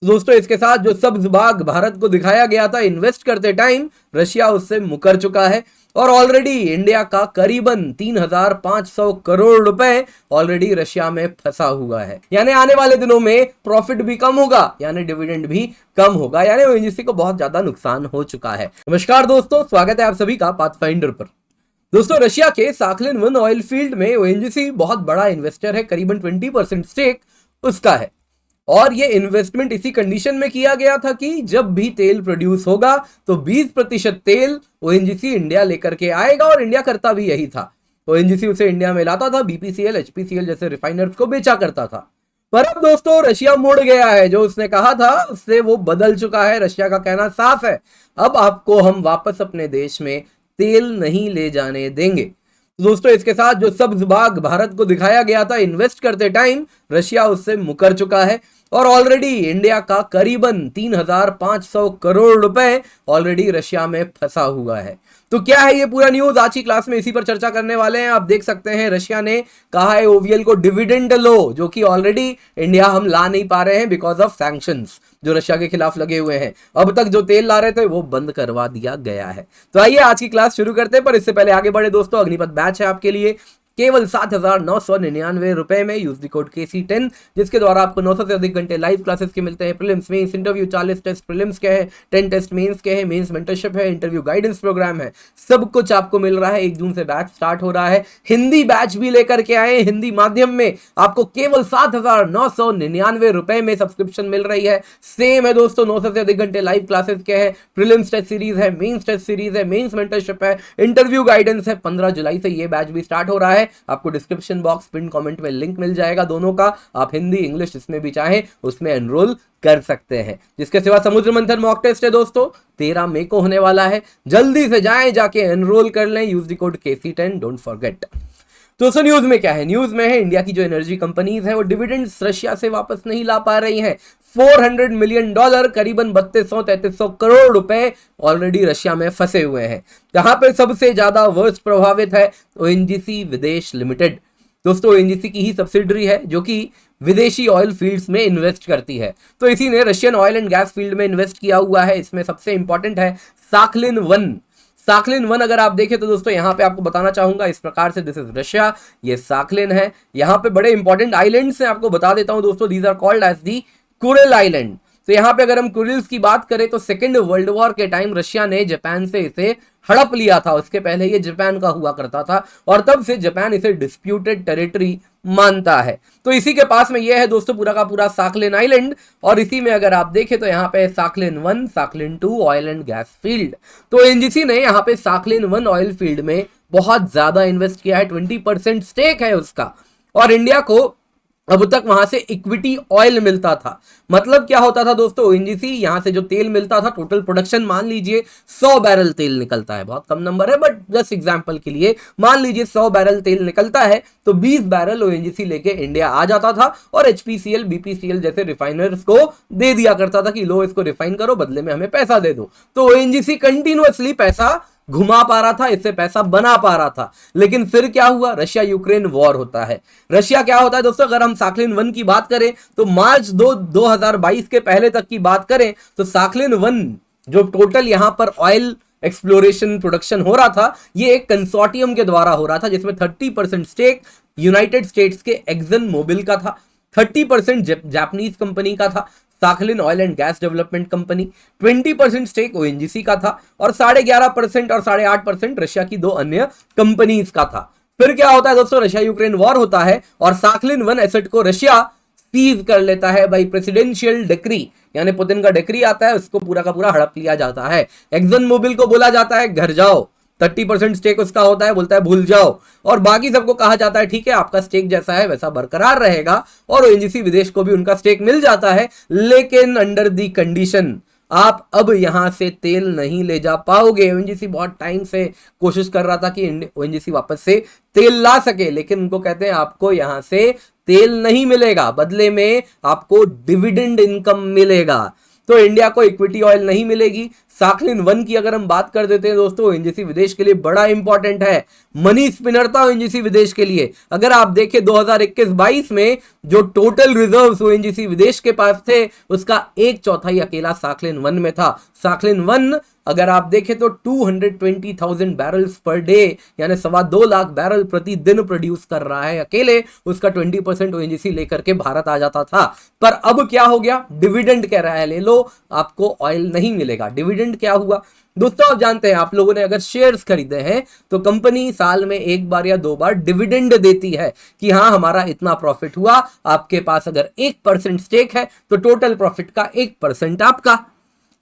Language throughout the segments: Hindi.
दोस्तों इसके साथ जो सब्ज बाग भारत को दिखाया गया था इन्वेस्ट करते टाइम, रशिया उससे मुकर चुका है और ऑलरेडी इंडिया का करीबन 3,500 करोड़ रुपए ऑलरेडी रशिया में फंसा हुआ है। यानी आने वाले दिनों में प्रॉफिट भी कम होगा, यानी डिविडेंड भी कम होगा, यानी ओएनजीसी को बहुत ज्यादा नुकसान हो चुका है। नमस्कार दोस्तों, स्वागत है आप सभी का पाथफाइंडर पर। दोस्तों रशिया के साखलिन 1 ऑयल फील्ड में ओएनजीसी बहुत बड़ा इन्वेस्टर है, करीबन 20% स्टेक उसका है और ये इन्वेस्टमेंट इसी कंडीशन में किया गया था कि जब भी तेल प्रोड्यूस होगा तो 20% तेल ओएनजीसी इंडिया लेकर के आएगा और इंडिया करता भी यही था। ओएनजीसी उसे इंडिया में लाता था, बीपीसीएल एचपीसीएल जैसे रिफाइनर्स को बेचा करता था। पर अब दोस्तों रशिया मुड़ गया है, जो उसने कहा था उससे वो बदल चुका है। रशिया का कहना साफ है, अब आपको हम वापस अपने देश में तेल नहीं ले जाने देंगे। दोस्तों इसके साथ जो सब्ज बाग भारत को दिखाया गया था इन्वेस्ट करते टाइम, रशिया उससे मुकर चुका है और ऑलरेडी इंडिया का करीबन 3,500 करोड़ रुपए ऑलरेडी रशिया में फंसा हुआ है। तो क्या है ये पूरा न्यूज, आज की क्लास में इसी पर चर्चा करने वाले हैं। आप देख सकते हैं रशिया ने कहा है ओवीएल को डिविडेंड लो, जो कि ऑलरेडी इंडिया हम ला नहीं पा रहे हैं बिकॉज ऑफ सैंक्शंस जो रशिया के खिलाफ लगे हुए हैं। अब तक जो तेल ला रहे थे वो बंद करवा दिया गया है। तो आइए आज की क्लास शुरू करते हैं, पर इससे पहले आगे बढ़े दोस्तों, अग्निपथ बैच है आपके लिए केवल 7,999 रुपए में। यूज द कोड KC10, जिसके द्वारा आपको 900 से अधिक घंटे लाइव क्लासेस के मिलते हैं। Prelims mains interview, 40 test prelims के हैं, 10 टेस्ट मेंस के हैं, मेंस मेंटरशिप है, इंटरव्यू गाइडेंस प्रोग्राम है, सब कुछ आपको मिल रहा है। 1 जून से बैच स्टार्ट हो रहा है। हिंदी बैच भी लेकर के आए, हिंदी माध्यम में आपको केवल 7,999 रुपए में सब्सक्रिप्शन मिल रही है। सेम है दोस्तों, 900 से अधिक घंटे लाइव क्लासेस के हैं, प्रीलिम्स टेस्ट सीरीज है, मेंस टेस्ट सीरीज है, मेंस मेंटरशिप है, इंटरव्यू गाइडेंस है। 15 जुलाई से ये बैच भी स्टार्ट हो रहा है। आपको डिस्क्रिप्शन बॉक्स पिन कमेंट में लिंक मिल जाएगा दोनों का, आप हिंदी इंग्लिश जिसमें भी चाहें उसमें एनरोल कर सकते हैं। जिसके सिवा समुद्र मंथन मॉक टेस्ट है दोस्तों, 13 मई को होने वाला है। जल्दी से जाएं, जाके एनरोल कर लें। Use the code KC10, don't forget. दोस्तों न्यूज में क्या है, न्यूज में है इंडिया की जो एनर्जी कंपनीज हैं वो डिविडेंड्स रशिया से वापस नहीं ला पा रही हैं। $400 मिलियन, करीबन 3200-3300 करोड़ रुपए ऑलरेडी रशिया में फंसे हुए हैं। जहां पे सबसे ज्यादा वर्स्ट प्रभावित है ओएनजीसी विदेश लिमिटेड। दोस्तों ओएनजीसी की ही सब्सिडरी है जो कि विदेशी ऑयल फील्ड्स में इन्वेस्ट करती है, तो इसी ने Russian oil and gas field में इन्वेस्ट किया हुआ है। इसमें सबसे इंपॉर्टेंट है साखलिन 1। साखलिन 1 अगर आप देखें तो दोस्तों यहाँ पे आपको बताना चाहूंगा इस प्रकार से, दिस इज रशिया, ये साखलिन है। यहाँ पे बड़े इंपॉर्टेंट आइलैंड्स हैं, आपको बता देता हूं दोस्तों, these are called as the Kuril island. तो यहाँ पे अगर हम कुरिल्स की बात करें तो सेकेंड वर्ल्ड वॉर के टाइम रशिया ने जापान से इसे हड़प लिया था। उसके पहले ये जापान का हुआ करता था और तब से जापान इसे डिस्प्यूटेड टेरिटरी मानता है। तो इसी के पास में ये है दोस्तों पूरा का पूरा साखलिन आइलैंड, और इसी में अगर आप देखें तो यहाँ पे साखलिन 1, साखलिन 2 ऑयल एंड गैस फील्ड। तो एनजीसी ने यहाँ पे साखलिन 1 ऑयल फील्ड में बहुत ज्यादा इन्वेस्ट किया है, 20% स्टेक है उसका। और इंडिया को अब तक वहां से इक्विटी ऑयल मिलता था। मतलब क्या होता था दोस्तों, ओएनजीसी यहां से जो तेल मिलता था, टोटल प्रोडक्शन मान लीजिए 100 बैरल तेल निकलता है, बहुत कम नंबर है बट जस्ट एग्जांपल के लिए मान लीजिए 100 बैरल तेल निकलता है, तो 20 बैरल ओएनजीसी लेके इंडिया आ जाता था और एचपीसीएल बीपीसीएल जैसे रिफाइनर्स को दे दिया करता था कि लो इसको रिफाइन करो, बदले में हमें पैसा दे दो। तो ओएनजीसी कंटिन्यूअसली पैसा घुमा पा रहा था, इससे पैसा बना पा रहा था। लेकिन फिर क्या हुआ, रशिया यूक्रेन वॉर होता है। रशिया क्या होता है दोस्तों, अगर हम साखलिन 1 की बात करें तो मार्च 2022 के पहले तक की बात करें तो साखलिन 1 जो टोटल यहां पर ऑयल एक्सप्लोरेशन प्रोडक्शन हो रहा था, ये एक कंसोर्टियम के द्वारा हो रहा था, जिसमें 30% स्टेक यूनाइटेड स्टेट्स के एक्सन मोबिल का था, 30% जापानीज कंपनी का था, Sakhalin oil and gas development company, 20% stake ONGC का था और 11.5% और 8.5% रशिया की 2 अन्य कंपनीज का था। फिर क्या होता है दोस्तों, रशिया यूक्रेन वॉर होता है और साखलिन 1 एसेट को रशिया सीज कर लेता है बाई प्रेसिडेंशियल डिक्री, यानी पुतिन का डिक्री आता है, उसको पूरा का पूरा हड़प लिया जाता है। एक्सन मोबिल को बोला जाता है घर जाओ, 30% स्टेक उसका होता है, बोलता है भूल जाओ, और बाकी सबको कहा जाता है ठीक है आपका स्टेक जैसा है वैसा बरकरार रहेगा, और ओएनजीसी विदेश को भी उनका स्टेक मिल जाता है। लेकिन अंडर दी कंडीशन आप अब यहां से तेल नहीं ले जा पाओगे। ओएनजीसी बहुत टाइम से कोशिश कर रहा था कि ओएनजीसी वापस से तेल ला सके, लेकिन उनको कहते हैं आपको यहां से तेल नहीं मिलेगा, बदले में आपको डिविडेंड इनकम मिलेगा। तो इंडिया को इक्विटी ऑयल नहीं मिलेगी, साखलिन 1 की अगर हम बात कर देते हैं दोस्तों, ओएनजीसी विदेश के लिए बड़ा इंपॉर्टेंट है, मनी स्पिनर था ओएनजीसी विदेश के लिए। अगर आप देखें 2021-22 में जो टोटल रिजर्व्स ओएनजीसी विदेश के पास थे उसका 1/4 अकेला साखलिन 1 में था। साखलिन 1 अगर आप देखें तो 220,000 बैरल्स पर डे यानी 2.25 लाख बैरल प्रति दिन प्रोड्यूस कर रहा है अकेले। उसका 20% ओएनजीसी लेकर के भारत आ जाता था। पर अब क्या हो गया, डिविडेंड कह रहा है ले लो, आपको ऑयल नहीं मिलेगा। डिविडेंड क्या हुआ दोस्तों, आप जानते हैं, आप लोगों ने अगर शेयर्स खरीदे हैं तो कंपनी साल में 1 बार या 2 बार डिविडेंड देती है कि हाँ हमारा इतना प्रॉफिट हुआ। आपके पास अगर 1% स्टेक है तो टोटल प्रॉफिट का 1% आपका।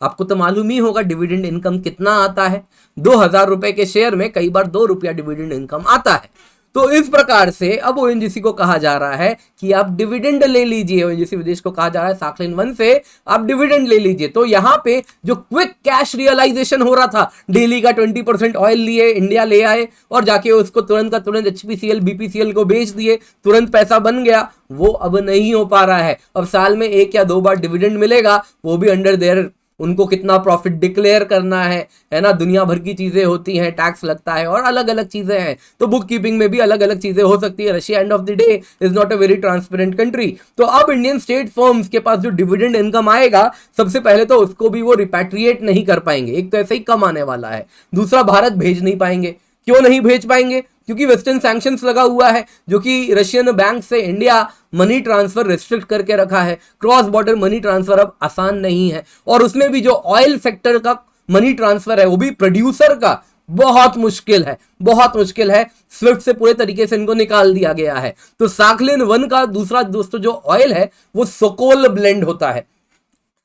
आपको तो मालूम ही होगा डिविडेंड इनकम कितना आता है। 2,000 रुपए के शेयर में कई बार 2 रुपया डिविडेंड इनकम आता है। तो इस प्रकार से अब ओएनजीसी को कहा जा रहा है कि आप डिविडेंड ले लीजिए। ओएनजीसी विदेश को कहा जा रहा है साखलिन 1 से आप डिविडेंड ले लीजिए। तो यहां पे जो क्विक कैश रियलाइजेशन हो रहा था, डेली का 20% ऑयल लिए इंडिया ले आए और जाके उसको तुरंत का तुरंत एचपीसीएल बीपीसीएल को बेच दिए, तुरंत पैसा बन गया, वो अब नहीं हो पा रहा है। अब साल में 1 या 2 बार डिविडेंड मिलेगा, वो भी अंडर देयर, उनको कितना प्रॉफिट डिक्लेयर करना है ना, दुनिया भर की चीजें होती हैं, टैक्स लगता है और अलग अलग चीजें हैं। तो बुक कीपिंग में भी अलग अलग चीजें हो सकती है। Russia end of the day is not a very transparent country. तो अब इंडियन स्टेट फर्म्स के पास जो डिविडेंड इनकम आएगा, सबसे पहले तो उसको भी वो रिपैट्रिएट नहीं कर पाएंगे, एक तो ऐसे ही कम आने वाला है, दूसरा भारत भेज नहीं पाएंगे। क्यों नहीं भेज पाएंगे? क्योंकि वेस्टर्न सैंक्शंस लगा हुआ है, जो कि रशियन बैंक से इंडिया मनी ट्रांसफर रिस्ट्रिक्ट करके रखा है। क्रॉस बॉर्डर मनी ट्रांसफर अब आसान नहीं है, और उसमें भी जो ऑयल सेक्टर का मनी ट्रांसफर है वो भी प्रोड्यूसर का बहुत मुश्किल है, बहुत मुश्किल है। स्विफ्ट से पूरे तरीके से इनको निकाल दिया गया है। तो साखलिन 1 का दूसरा दोस्तों जो ऑयल है वो सोकोल ब्लेंड होता है।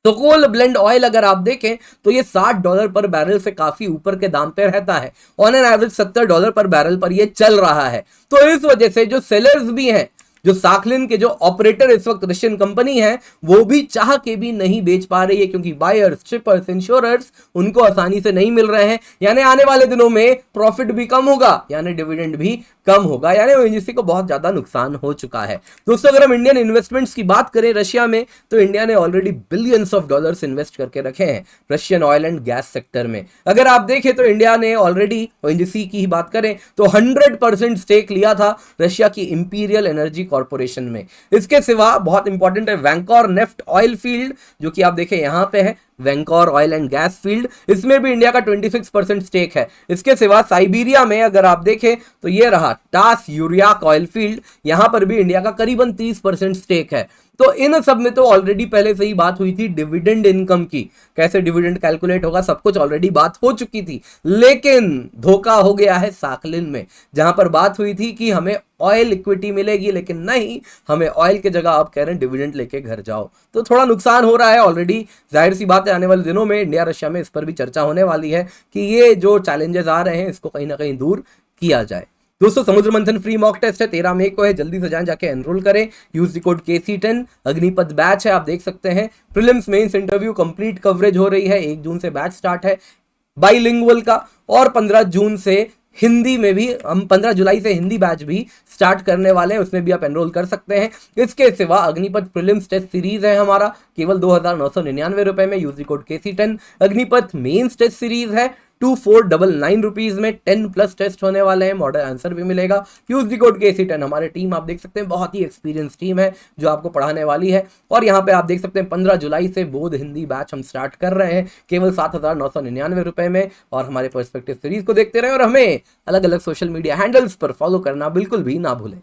सोकोल ब्लेंड ऑयल अगर आप देखें तो ये $60 पर बैरल से काफी ऊपर के दाम पे रहता है। ऑन एन एवरेज $70 पर बैरल पर ये चल रहा है। तो इस वजह से जो सेलर्स भी हैं, जो साखलिन के जो ऑपरेटर इस वक्त रशियन कंपनी है, वो भी चाह के भी नहीं बेच पा रही है, क्योंकि बायर्स, शिपर्स, इंश्योरर्स उनको आसानी से नहीं मिल रहे हैं। यानी आने वाले दिनों में प्रॉफिट भी कम होगा, यानी डिविडेंड भी कम होगा, यानी ओएनजीसी को बहुत ज्यादा नुकसान हो चुका है। दोस्तों अगर हम इंडियन इन्वेस्टमेंट्स की बात करें रशिया में, तो इंडिया ने already billions of dollars invest करके रखे हैं Russian oil and gas sector में। अगर आप देखें तो इंडिया ने ऑलरेडी, ओएनजीसी की ही बात करें तो 100% स्टेक लिया था रशिया की इंपीरियल एनर्जी कॉर्पोरेशन में। इसके सिवा बहुत इंपॉर्टेंट है वैंकोर नेफ्ट ऑयल फील्ड, जो कि आप देखें यहां पे है, वैंकोर ऑयल एंड गैस फील्ड, इसमें भी इंडिया का 26% स्टेक है। इसके सिवा साइबेरिया में अगर आप देखें तो ये रहा टास यूरियाक ऑयल फील्ड, यहां पर भी इंडिया का करीबन 30% स्टेक है। तो इन सब में तो ऑलरेडी पहले से ही बात हुई थी डिविडेंड इनकम की, कैसे डिविडेंड कैलकुलेट होगा, सब कुछ ऑलरेडी बात हो चुकी थी। लेकिन धोखा हो गया है साखलिन में, जहां पर बात हुई थी कि हमें ऑयल इक्विटी मिलेगी, लेकिन नहीं, हमें ऑयल की जगह आप कह रहे हैं डिविडेंड लेके घर जाओ। तो थोड़ा नुकसान हो रहा है ऑलरेडी। जाहिर सी बात है आने वाले दिनों में इंडिया रशिया में इस पर भी चर्चा होने वाली है कि ये जो चैलेंजेस आ रहे हैं इसको कहीं ना कहीं दूर किया जाए। दोस्तों समुद्र मंथन फ्री मॉक टेस्ट है, 13 मई को है, जल्दी से जाएं जाके एनरोल करें। Use the code KC10। Agnipath batch है, आप देख सकते हैं, prelims mains interview complete coverage हो रही है। 1 जून से बैच स्टार्ट है बाइलिंगुअल का, और 15 जून से हिंदी में भी, हम 15 जुलाई से हिंदी बैच भी स्टार्ट करने वाले हैं, उसमें भी आप एनरोल कर सकते हैं। इसके सिवा अग्निपथ प्रीलिम्स टेस्ट सीरीज है हमारा, केवल 2,999 रुपए में, use the code KC10। Agnipath mains test series है 2499 रुपीज में, 10+ टेस्ट होने वाले हैं, मॉडल आंसर भी मिलेगा। Use the code KC10। हमारे टीम आप देख सकते हैं बहुत ही एक्सपीरियंस टीम है जो आपको पढ़ाने वाली है। और यहाँ पे आप देख सकते हैं 15 जुलाई से बोध हिंदी बैच हम स्टार्ट कर रहे हैं, केवल 7,999 रुपए में। और हमारे पर्सपेक्टिव सीरीज को देखते रहे और हमें अलग अलग सोशल मीडिया हैंडल्स पर फॉलो करना बिल्कुल भी ना भूलें।